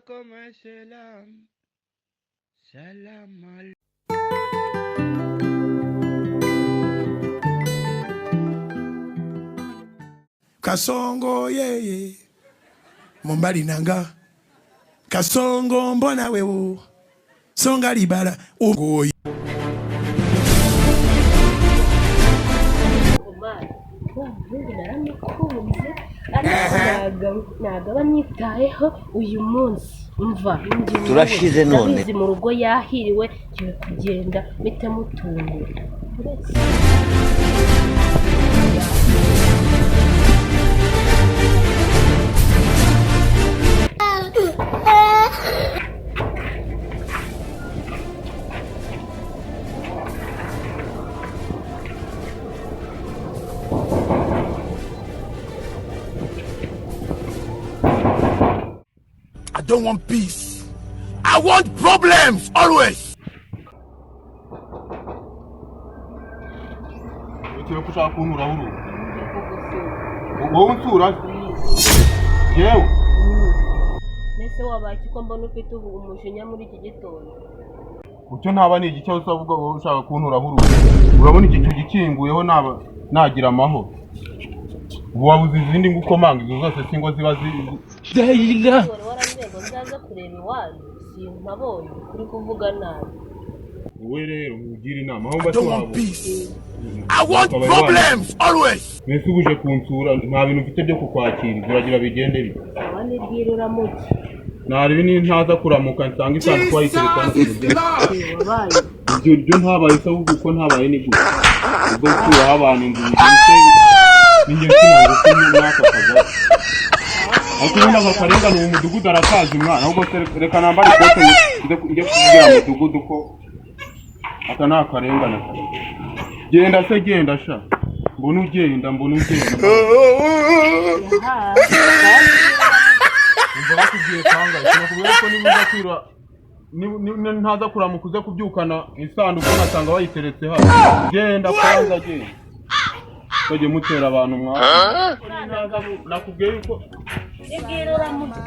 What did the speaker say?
alaikum assalam. Salam alaikum. Kasongo yeye Mombali nanga Kasongo mbona wewe Songa libala ugoyi nagaba nyitayeho uyu munsi umva turashize none mu rugo yahiriwe kiwe kugenda bite mutungura I don't want peace. I want problems always. Ukiye kushaka kuntura huru. Wowe unsura? Yewe. Nese wabaki ko mbona ufite umujinya muri iki gitondo. Ucyo ntaba ni igice usavuga wowe ushaka kuntura huru. Urabona iki cyo gikinguyeho nagira amahoro. Wabuze izindi ngukomanga izo zose singo ziba Dayila. Waranzego nzaza kureba iwanyu sinkabonye kuri kuvuga nabi. Wowe rero mugira inama aho batwabo. I want problems always. Nese ubuje kunsura nta bintu mfite byo kukwakira ziragira bigende bite. Abane bwirura muki. Nari ni ntaza kuramuka nsanga isanzwe twayiterekana wabaye. Ibyo ntabaye se uko ntabaye ni gute. Ubwo kuba abantu ngibise ninjye kinango n'aka kaza. Akubona bakarenga no mudugudu arakaza umwana ahubwo reka nambara ikote njye kugira mudugudu ko aka nakarengana. Genda se genda sha. Mbona ugenda. Mbona kugiye kanga kinakubwira ko niba kwira ntaza kuramukuze kubyukana isanduku nasanga bayiteretse hano. Genda kwanza genda. Baje mutera abantu mwa. Nakubwiye yuko Yegera muki.